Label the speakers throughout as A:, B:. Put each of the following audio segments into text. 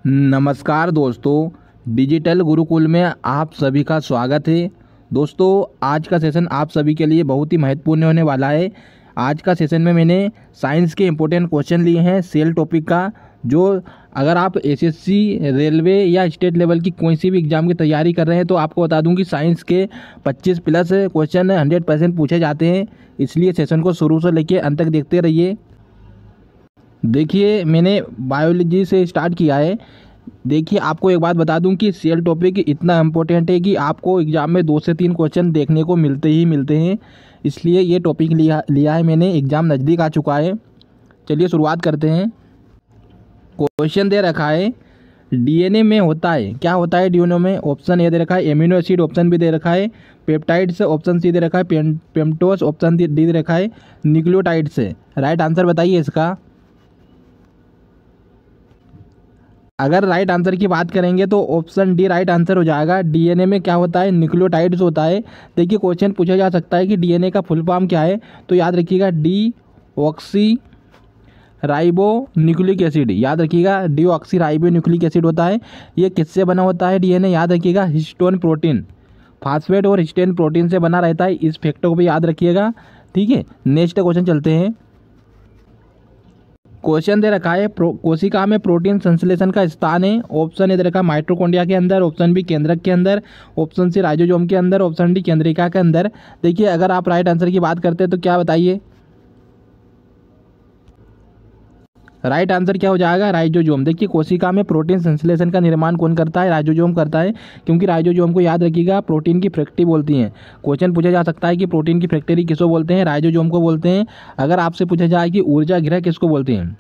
A: नमस्कार दोस्तों, डिजिटल गुरुकुल में आप सभी का स्वागत है। दोस्तों, आज का सेशन आप सभी के लिए बहुत ही महत्वपूर्ण होने वाला है। आज का सेशन में मैंने साइंस के इम्पोर्टेंट क्वेश्चन लिए हैं सेल टॉपिक का, जो अगर आप एसएससी, रेलवे या स्टेट लेवल की कोई सी भी एग्ज़ाम की तैयारी कर रहे हैं तो आपको बता दूं कि साइंस के 25 प्लस क्वेश्चन 100% पूछे जाते हैं। इसलिए सेशन को शुरू से लेकर अंत तक देखते रहिए। देखिए, मैंने बायोलॉजी से स्टार्ट किया है। देखिए, आपको एक बात बता दूं कि सेल टॉपिक इतना इम्पोर्टेंट है कि आपको एग्ज़ाम में 2 से 3 क्वेश्चन देखने को मिलते हैं। इसलिए ये टॉपिक लिया है मैंने। एग्ज़ाम नज़दीक आ चुका है। चलिए शुरुआत करते हैं। क्वेश्चन दे रखा है, डीएनए में होता है, क्या होता है डीएनए में? ऑप्शन ए दे रखा है एमिनो एसिड, ऑप्शन बी दे रखा है पेप्टाइड्स, ऑप्शन सी दे रखा है पेम्टोस, ऑप्शन डी दे रखा है न्यूक्लियोटाइड्स। राइट आंसर बताइए इसका। अगर राइट आंसर की बात करेंगे तो ऑप्शन डी राइट आंसर हो जाएगा। डीएनए में क्या होता है? न्यूक्लियोटाइड्स होता है। देखिए, क्वेश्चन पूछा जा सकता है कि डीएनए का फुल फॉर्म क्या है, तो याद रखिएगा D oxy ribo nucleic acid. याद रखिएगा D oxy ribo nucleic acid होता है। ये किससे बना होता है डीएनए? याद रखिएगा हिस्टोन प्रोटीन, फास्फेट और हिस्टोन प्रोटीन से बना रहता है। इस फैक्टर को भी याद रखिएगा। ठीक है, नेक्स्ट क्वेश्चन चलते हैं। क्वेश्चन दे रखा है, कोशिका में प्रोटीन संश्लेषण का स्थान है। ऑप्शन ए दे रखा है माइटोकॉन्ड्रिया के अंदर, ऑप्शन बी केंद्रक के अंदर, ऑप्शन सी राइजोसोम के अंदर, ऑप्शन डी केंद्रिका के अंदर। देखिए, अगर आप राइट आंसर की बात करते हैं तो क्या बताइए? राइट आंसर क्या हो जाएगा? राइजोसोम। देखिए, कोशिका में प्रोटीन संश्लेषण का निर्माण कौन करता है? राइजोसोम करता है, क्योंकि राइजोसोम को याद रखिएगा प्रोटीन की फैक्ट्री बोलती हैं। क्वेश्चन पूछा जा सकता है कि प्रोटीन की फैक्ट्री किसको बोलते हैं? राइजोसोम को बोलते हैं। अगर आपसे पूछा जाए कि ऊर्जा गृह किसको बोलते हैं,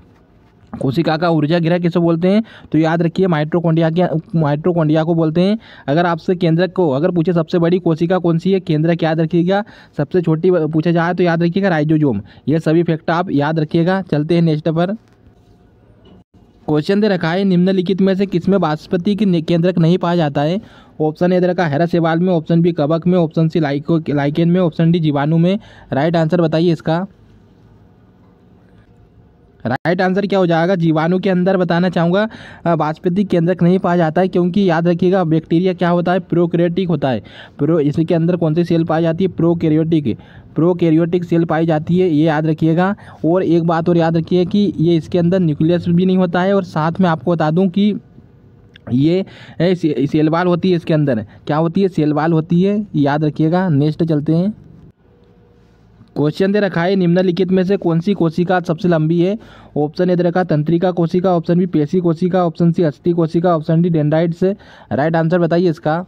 A: कोशिका का ऊर्जा गृह किसे बोलते हैं, तो याद रखिए माइटोकॉन्ड्रिया को बोलते हैं। अगर आपसे केंद्रक को अगर पूछे सबसे बड़ी कोशिका कौन सी है, केंद्रक याद रखिएगा। सबसे छोटी पूछा जाए तो याद रखिएगा राइजोसोम। ये सभी फैक्ट आप याद रखिएगा। चलते हैं नेक्स्ट पर। क्वेश्चन दे रखा है, निम्नलिखित में से किसमें वानस्पति की केंद्रक नहीं पाया जाता है? ऑप्शन ए दे रखा है हैरा शैवाल में, ऑप्शन बी कवक में, ऑप्शन सी लाइकेन में, ऑप्शन डी जीवाणु में। राइट आंसर बताइए इसका। राइट आंसर क्या हो जाएगा? जीवाणु के अंदर बताना चाहूँगा वानस्पतिक केंद्रक नहीं पाया जाता है, क्योंकि याद रखिएगा बैक्टीरिया क्या होता है? प्रोकैरियोटिक होता है। इसके अंदर कौन सी सेल पाई जाती है? प्रोकैरियोटिक सेल पाई जाती है, ये याद रखिएगा। और एक बात और याद रखिए कि ये इसके अंदर न्यूक्लियस भी नहीं होता है। और साथ में आपको बता दूँ कि ये सेल वॉल होती है। इसके अंदर क्या होती है? सेल वॉल होती है, याद रखिएगा। नेक्स्ट चलते हैं। क्वेश्चन दे रखा है, निम्नलिखित में से कौन सी कोशिका सबसे लंबी है? ऑप्शन ए दे रखा तंत्रिका कोशिका, ऑप्शन बी पेशी कोशिका, ऑप्शन सी अस्थि कोशिका, option D dendrites. Right answer बताइए इसका।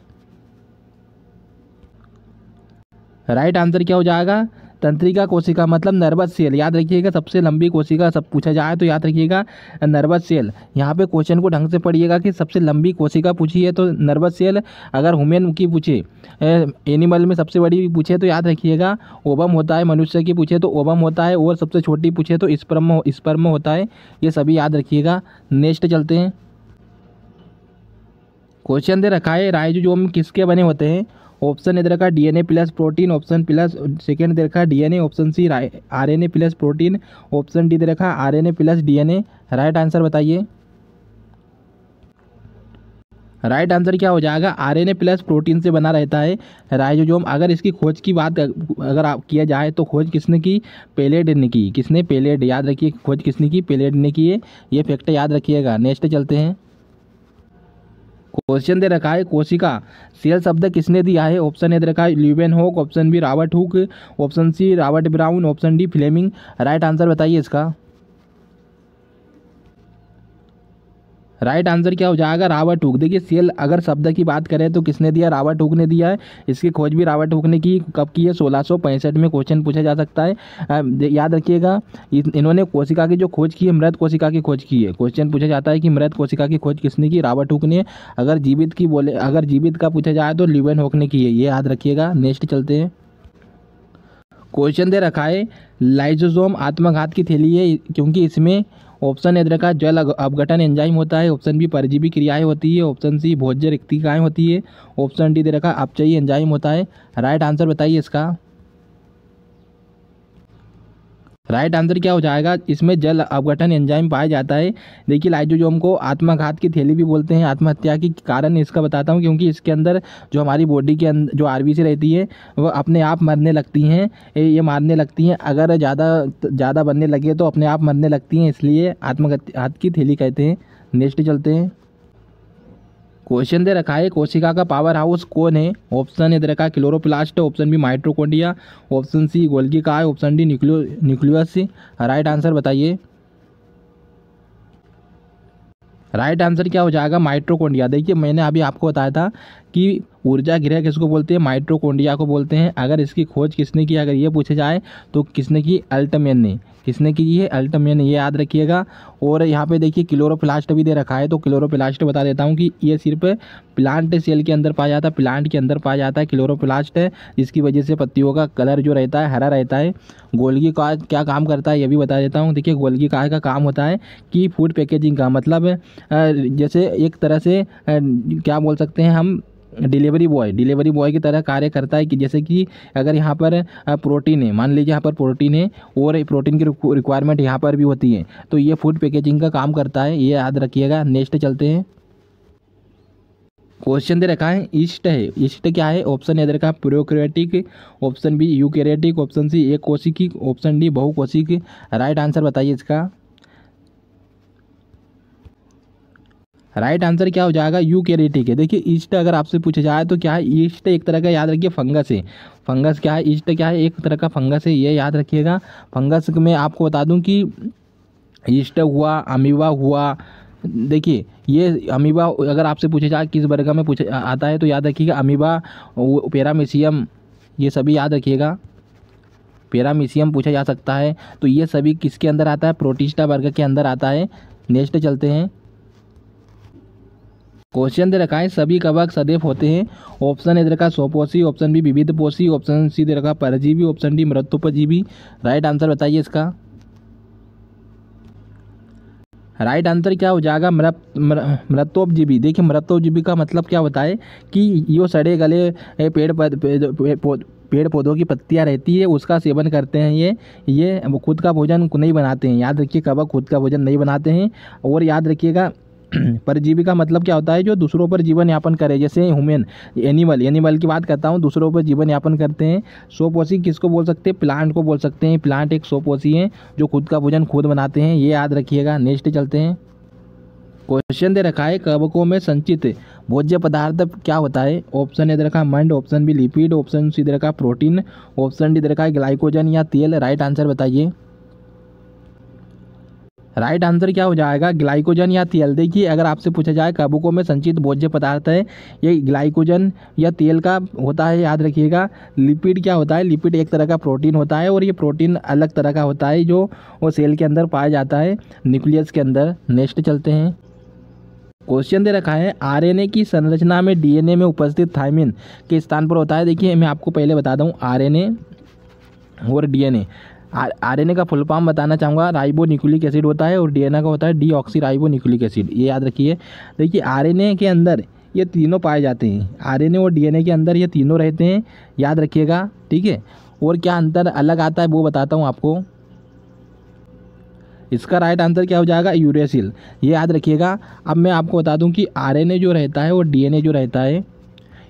A: राइट आंसर क्या हो जाएगा? तंत्रिका कोशिका मतलब नर्वस सेल। याद रखिएगा सबसे लंबी कोशिका सब पूछा जाए तो याद रखिएगा नर्वस सेल। यहाँ पे क्वेश्चन को ढंग से पढ़िएगा कि सबसे लंबी कोशिका पूछी है तो नर्वस सेल। अगर ह्यूमन की पूछे, एनिमल में सबसे बड़ी पूछे तो याद रखिएगा ओवम होता है, मनुष्य की पूछे तो ओवम होता है, और सबसे छोटी पूछे तो स्पर्म होता है। ये सभी याद रखिएगा। नेक्स्ट चलते हैं। क्वेश्चन दे रखा है, राइजोसोम किसके बने होते हैं? ऑप्शन ए दे रखा है DNA plus protein, option plus second दे रखा है DNA, option C RNA plus protein, option D दे रखा है RNA plus DNA. Right answer बताइए। राइट आंसर क्या हो जाएगा? आरएनए प्लस प्रोटीन से बना रहता है राइजोसोम। अगर इसकी खोज की बात अगर आप किया जाए तो खोज किसने की? पेलेड ने की। किसने? पेलेड। याद रखिए खोज किसने की? पेलेड ने की है। ये फैक्ट याद रखिएगा। नेक्स्ट चलते हैं। क्वेश्चन दे रखा है, कोशिका सेल शब्द किसने दिया है? ऑप्शन ए दे रखा है Leeuwenhoek, option B Robert Hooke, option C Robert Brown, option D Fleming. Right answer बताइए इसका। राइट आंसर क्या हो जाएगा? Robert Hooke. देखिए, सेल अगर शब्द की बात करें तो किसने दिया? रॉबर्ट हुक ने दिया है। इसकी खोज भी रॉबर्ट हुक ने की। कब की है? 1665 में। क्वेश्चन पूछा जा सकता है। याद रखिएगा इन्होंने कोशिका की जो खोज की है, मृत कोशिका की खोज की है। क्वेश्चन पूछा जाता है कि मृत कोशिका की खोज किसने की? रॉबर्ट हुक ने। अगर जीवित का पूछा जाए तो ल्यूवेनहोक ने की है, ये याद रखिएगा। नेक्स्ट चलते हैं। क्वेश्चन दे रखा है, लाइसोसोम आत्मघात की थैली है क्योंकि इसमें ऑप्शन ए दे रखा है जल अपघटन एंजाइम होता है, ऑप्शन बी परजीवी क्रियाएं होती है, ऑप्शन सी भोज्य रिक्तिकाएं होती है, ऑप्शन डी दे रखा है अपचयी एंजाइम होता है। राइट आंसर बताइए इसका। राइट आंसर क्या हो जाएगा, इसमें जल अपघटन एंजाइम पाया जाता है। देखिए लाइसोसोम को आत्मघात की थैली भी बोलते हैं। आत्महत्या के कारण इसका बताता हूँ, क्योंकि इसके अंदर जो हमारी बॉडी के अंदर जो आरबीसी रहती है वो अपने आप मरने लगती हैं। ये मारने लगती हैं, अगर ज़्यादा बनने लगे तो अपने आप मरने लगती हैं, इसलिए आत्मघात की थैली कहते हैं। नेक्स्ट चलते हैं। क्वेश्चन दे रखा है, कोशिका का पावर हाउस कौन है? ऑप्शन ए दे रखा है chloroplast, option B mitochondria, option C Golgi का है, option D nucleus. Right answer बताइए। राइट आंसर क्या हो जाएगा, माइटोकॉन्ड्रिया। देखिए मैंने अभी आपको बताया था कि ऊर्जा गृह किसको बोलते हैं, माइटोकॉन्ड्रिया को बोलते हैं। अगर इसकी खोज किसने की, अगर ये पूछे जाए तो किसने की, अल्टमैन ने। किसने की है, अल्टमैन, ये याद रखिएगा। और यहाँ पे देखिए क्लोरोप्लास्ट भी दे रखा है, तो क्लोरोप्लास्ट बता देता हूँ कि ये सिर्फ प्लांट सेल के अंदर पाया जाता है, प्लांट के अंदर पाया जाता है क्लोरोप्लास्ट, जिसकी वजह से पत्तियों का कलर जो रहता है हरा रहता है। गोल्गी का क्या काम करता है ये भी बता देता हूँ। देखिए गोल्गी का काम होता है कि फूड पैकेजिंग का, मतलब जैसे एक तरह से क्या बोल सकते हैं हम, डिलीवरी बॉय की तरह कार्य करता है। कि जैसे कि अगर यहाँ पर प्रोटीन है, मान लीजिए यहाँ पर प्रोटीन है और प्रोटीन की रिक्वायरमेंट यहाँ पर भी होती है, तो ये फूड पैकेजिंग का काम करता है, ये याद रखिएगा। नेक्स्ट चलते हैं। क्वेश्चन दे रखा है, ईस्ट है। ईस्ट क्या है? ऑप्शन ए दे रखा है prokaryotic, option B eukaryotic, option C एक कोशिकी, ऑप्शन डी बहुकोशिकी। राइट आंसर बताइए इसका। राइट आंसर क्या हो जाएगा, यूकैरियोटिक है। देखिए ईस्ट अगर आपसे पूछा जाए तो क्या है, ईस्ट एक तरह का, याद रखिए, फंगस है। फंगस क्या है, ईस्ट क्या है, एक तरह का फंगस है, ये याद रखिएगा। फंगस में आपको बता दूं कि ईस्ट हुआ, अमीबा हुआ। देखिए ये अमीबा अगर आपसे पूछा जाए किस वर्ग में पूछा आता है, तो याद रखिएगा अमीबा, पैरामीशियम, ये सभी याद रखिएगा। पैरामीशियम पूछा जा सकता है, तो ये सभी किसके अंदर आता है, प्रोटिस्टा वर्ग के अंदर आता है। नेक्स्ट चलते हैं। क्वेश्चन दे रखा है, सभी कवक सदैव होते हैं। ऑप्शन ए दे रखा स्वपोषी, ऑप्शन बी विविध पोषी, ऑप्शन सी दे रखा परजीवी, ऑप्शन डी मृतोपजीवी। राइट आंसर बताइए इसका। राइट आंसर क्या हो जाएगा, मृतोपजीवी। देखिए मृतोपजीवी का मतलब क्या होता है कि ये सड़े गले पेड़ पौधों की पत्तियां रहती है, उसका सेवन करते हैं। ये खुद का भोजन नहीं बनाते हैं। याद रखिए कवक खुद का भोजन नहीं बनाते हैं। और याद रखिएगा परजीवी का मतलब क्या होता है, जो दूसरों पर जीवन यापन करे, जैसे ह्यूमन, एनिमल की बात करता हूँ, दूसरों पर जीवन यापन करते हैं। स्वपोषी किसको बोल सकते हैं, प्लांट को बोल सकते हैं। प्लांट एक स्वपोषी है जो खुद का भोजन खुद बनाते हैं, ये याद रखिएगा। नेक्स्ट चलते हैं। क्वेश्चन दे रखा है, कवकों में संचित भोज्य पदार्थ क्या होता है? ऑप्शन ए दे रखा है मंड, option B lipid, option C दे रखा है प्रोटीन, ऑप्शन डी दे रखा है ग्लाइकोजन या तेल। राइट आंसर बताइए। राइट आंसर क्या हो जाएगा, ग्लाइकोजन या तेल। देखिए अगर आपसे पूछा जाए कवकों में संचित भोज्य पदार्थ है, ये ग्लाइकोजन या तेल का होता है, याद रखिएगा। लिपिड क्या होता है, लिपिड एक तरह का प्रोटीन होता है, और ये प्रोटीन अलग तरह का होता है जो वो सेल के अंदर पाया जाता है, न्यूक्लियस के अंदर। नेक्स्ट चलते हैं। क्वेश्चन दे रखा है, आरएनए की संरचना में डीएनए में उपस्थित थायमिन के स्थान पर होता है। देखिए मैं आपको पहले बता दूं, आरएनए और डीएनए, आरएनए का फुल फॉर्म बताना चाहूँगा, राइबो न्यूक्लिक एसिड होता है, और डीएनए का होता है डीऑक्सी राइबो न्यूक्लिक एसिड, ये याद रखिए। देखिए आरएनए के अंदर ये तीनों पाए जाते हैं, आरएनए और डीएनए के अंदर ये तीनों रहते हैं, याद रखिएगा, ठीक है। और क्या अंतर अलग आता है वो बताता हूँ आपको। इसका राइट आंसर क्या हो जाएगा, यूरेसिल, ये याद रखिएगा। अब मैं आपको बता दूं कि आरएनए जो रहता है और डीएनए जो रहता है,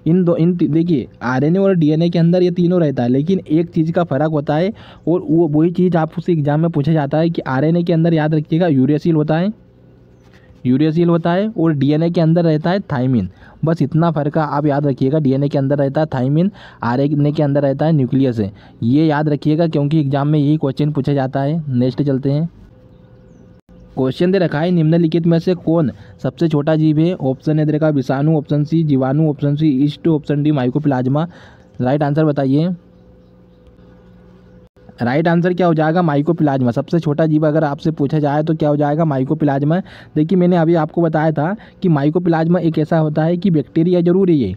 A: इन देखिए आरएनए और डीएनए के अंदर ये तीनों रहता है, लेकिन एक चीज़ का फ़र्क होता है, और वो वही चीज़ आपसे एग्जाम में पूछा जाता है कि आरएनए के अंदर याद रखिएगा यूरेसिल होता है, और डीएनए के अंदर रहता है थायमिन। बस इतना फ़र्क आप याद रखिएगा, डीएनए के अंदर रहता है थायमिन, आरएनए के अंदर रहता है न्यूक्लियस है, ये याद रखिएगा, क्योंकि एग्जाम में यही क्वेश्चन पूछा जाता है। नेक्स्ट चलते हैं। क्वेश्चन दे रखा है, निम्नलिखित में से कौन सबसे छोटा जीव है? ऑप्शन ए दे रखा है विषाणु, ऑप्शन सी जीवाणु, option C yeast, option D mycoplasma. Right answer बताइए। राइट आंसर क्या हो जाएगा, माइकोप्लाज्मा। सबसे छोटा जीव अगर आपसे पूछा जाए तो क्या हो जाएगा, माइकोप्लाज्मा। देखिए मैंने अभी आपको बताया था कि माइकोप्लाज्मा एक ऐसा होता है कि बैक्टीरिया जरूर है, ये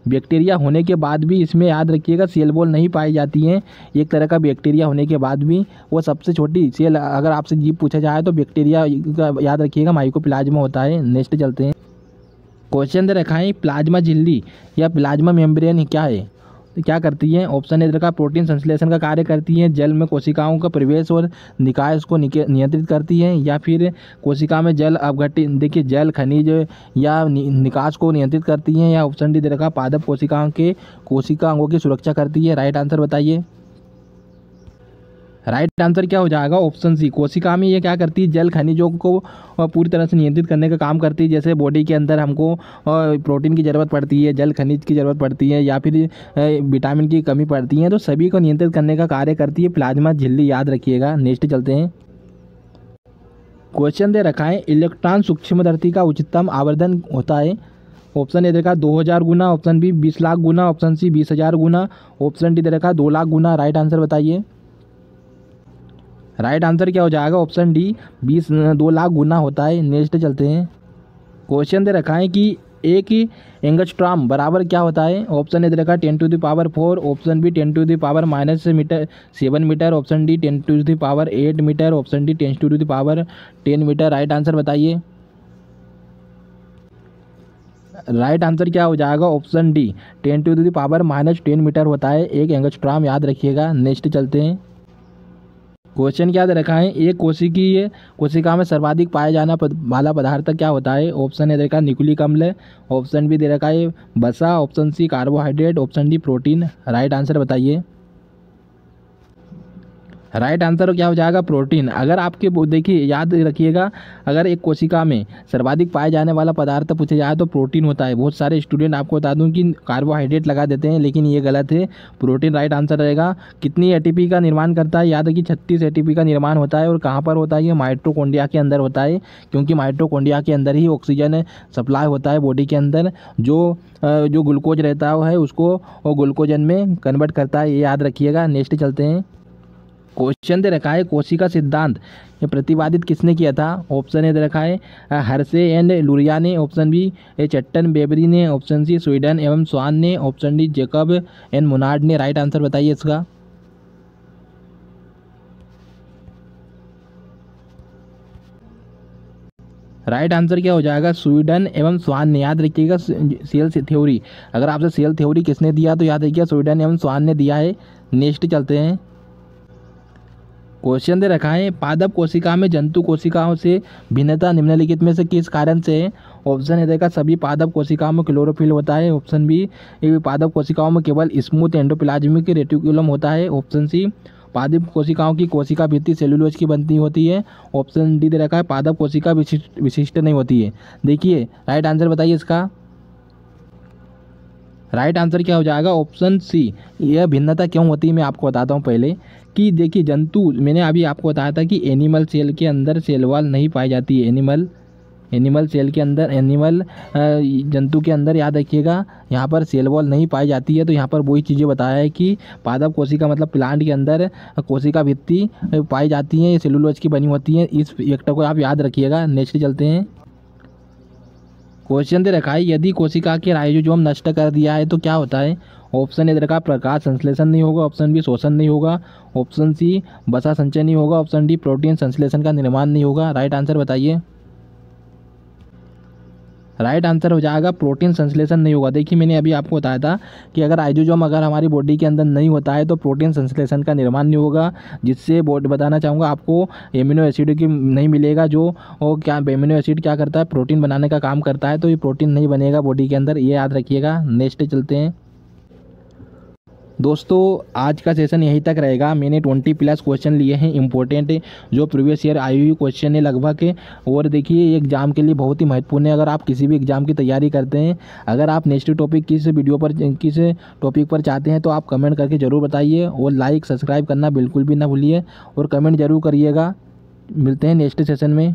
A: बैक्टीरिया होने के बाद भी इसमें याद रखिएगा सेल वॉल नहीं पाई जाती हैं। एक तरह का बैक्टीरिया होने के बाद भी वो सबसे छोटी सेल, अगर आपसे जीव पूछा जाए तो बैक्टीरिया याद रखिएगा माइकोप्लाज्मा होता है। नेक्स्ट चलते हैं। क्वेश्चन दे रखा है, प्लाज्मा झिल्ली या प्लाज्मा मेम्ब्रेन क्या है? क्या करती हैं? ऑप्शन ए का प्रोटीन संश्लेषण का कार्य करती हैं, जल में कोशिकाओं का प्रवेश और निकास को नियंत्रित करती हैं, या फिर कोशिका में जल अपघटित, देखिए जल खनिज या निकास को नियंत्रित करती हैं, या ऑप्शन डी का पादप कोशिकाओं के कोशिका अंगों की सुरक्षा करती है। राइट आंसर बताइए। राइट आंसर क्या हो जाएगा? ऑप्शन सी, कोशिका में ये क्या करती है? जल खनिजों को पूरी तरह से नियंत्रित करने का काम करती है। जैसे बॉडी के अंदर हमको प्रोटीन की ज़रूरत पड़ती है, जल खनिज की ज़रूरत पड़ती है, या फिर विटामिन की कमी पड़ती है, तो सभी को नियंत्रित करने का कार्य करती है प्लाज्मा झिल्ली, याद रखिएगा। नेक्स्ट चलते हैं। क्वेश्चन दे रखा है, इलेक्ट्रॉन सूक्ष्मदर्शी का उच्चतम आवर्धन होता है। ऑप्शन ए दे रखा 2000 गुना, ऑप्शन बी 20 लाख गुना, ऑप्शन सी 20,000 गुना, ऑप्शन डी दे रखा 2 लाख गुना। राइट आंसर बताइए। राइट आंसर क्या हो जाएगा? ऑप्शन डी 2 लाख गुना होता है। नेक्स्ट चलते हैं। क्वेश्चन दे रखा है कि एक एंगस्ट्रॉम बराबर क्या होता है? ऑप्शन ए दे रखा 10⁴, option B 10⁻⁻7 metre, option D 10⁸ metre, option D 10⁻10 metre. Right answer बताइए। राइट आंसर क्या हो जाएगा? ऑप्शन डी 10⁻10 मीटर होता है एक एंगस्ट्रॉम, याद रखिएगा। नेक्स्ट चलते हैं। क्वेश्चन क्या दे रखा है, एक कोशिका में सर्वाधिक पाया जाना वाला पदार्थ क्या होता है? ऑप्शन ए दे रखा न्यूक्लिक अम्ल, ऑप्शन बी दे रखा है वसा, option C carbohydrate, option D protein. Right answer बताइए। राइट आंसर क्या हो जाएगा? प्रोटीन। अगर आपके देखिए याद रखिएगा, अगर एक कोशिका में सर्वाधिक पाए जाने वाला पदार्थ पूछा जाए तो प्रोटीन होता है। बहुत सारे स्टूडेंट आपको बता दूं कि कार्बोहाइड्रेट लगा देते हैं, लेकिन ये गलत है, प्रोटीन राइट आंसर रहेगा। कितनी एटीपी का निर्माण करता है? याद रखिए 36 एटीपी का निर्माण होता है। और कहाँ पर होता है? ये माइटोकॉन्ड्रिया के अंदर होता है, क्योंकि माइटोकॉन्ड्रिया के अंदर ही ऑक्सीजन सप्लाई होता है बॉडी के अंदर। जो ग्लूकोज रहता है उसको ग्लूकोजन में कन्वर्ट करता है, ये याद रखिएगा। नेक्स्ट चलते हैं। क्वेश्चन दे रखा है, कोशिका सिद्धांत ये प्रतिपादित किसने किया था? ऑप्शन ए दे रखा है हर्से एंड लुरिया ने, ऑप्शन बी चट्टन बेबरी ने, ऑप्शन सी स्वीडन एवं स्वान ने, option D Jacob and Monod ने। राइट आंसर बताइए इसका। राइट आंसर क्या हो जाएगा? स्वीडन एवं स्वान ने, याद रखिएगा। सेल थ्योरी, अगर आपसे सेल थ्योरी किसने दिया तो याद रखिएगा स्वीडन एवं स्वान ने दिया है। नेक्स्ट चलते हैं। क्वेश्चन दे रखा है, पादप कोशिका में जंतु कोशिकाओं से भिन्नता निम्नलिखित में से किस कारण से है? ऑप्शन ए देखा सभी पादप कोशिकाओं में क्लोरोफिल होता है, ऑप्शन बी पादप कोशिकाओं में केवल स्मूथ एंडोप्लाज्मिक रेटिकुलम होता है, ऑप्शन सी पादप कोशिकाओं की कोशिका भित्ति सेलुलोज की बनती होती है, ऑप्शन डी दे रखा है पादप कोशिका विशिष्ट नहीं होती है। देखिए राइट आंसर बताइए इसका। राइट आंसर क्या हो जाएगा? Option C. यह भिन्नता क्यों होती है मैं आपको बताता हूँ पहले कि देखिए जंतु, मैंने अभी आपको बताया था कि एनिमल सेल के अंदर सेल वॉल नहीं पाई जाती है। एनिमल सेल के अंदर, एनिमल जंतु के अंदर याद रखिएगा यहाँ पर सेल वॉल नहीं पाई जाती है। तो यहाँ पर वही चीज़ें बताया है कि पादप कोशिका मतलब प्लांट के अंदर कोशिका भित्ति पाई जाती हैं, ये सेलुलोज की बनी होती हैं। इस फैक्टर को आप याद रखिएगा। नेक्स्ट चलते हैं। क्वेश्चन दे रखा है, यदि कोशिका के राइजोसोम नष्ट कर दिया है तो क्या होता है? ऑप्शन ए दे रखा प्रकाश संश्लेषण नहीं होगा, ऑप्शन बी शोषण नहीं होगा, ऑप्शन सी वसा संचय नहीं होगा, ऑप्शन डी प्रोटीन संश्लेषण का निर्माण नहीं होगा। राइट आंसर बताइए। राइट आंसर हो जाएगा प्रोटीन संश्लेषण नहीं होगा। देखिए मैंने अभी आपको बताया था कि अगर राइजोसोम अगर हमारी बॉडी के अंदर नहीं होता है तो प्रोटीन संश्लेषण का निर्माण नहीं होगा, जिससे बताना चाहूँगा आपको एमिनो एसिड की नहीं मिलेगा। जो क्या एमिनो एसिड क्या करता है? प्रोटीन बनाने का काम करता है, तो ये प्रोटीन नहीं बनेगा बॉडी के अंदर, ये याद रखिएगा। नेक्स्ट चलते हैं। दोस्तों आज का सेशन यहीं तक रहेगा। मैंने 20+ क्वेश्चन लिए हैं इंपॉर्टेंट, जो प्रीवियस ईयर आई हुई क्वेश्चन है लगभग। और देखिए ये एग्जाम के लिए बहुत ही महत्वपूर्ण है। अगर आप किसी भी एग्जाम की तैयारी करते हैं, अगर आप नेक्स्ट टॉपिक किस टॉपिक पर चाहते हैं तो आप कमेंट करके ज़रूर बताइए, और लाइक सब्सक्राइब करना बिल्कुल भी ना भूलिए, और कमेंट ज़रूर करिएगा। मिलते हैं नेक्स्ट सेशन में।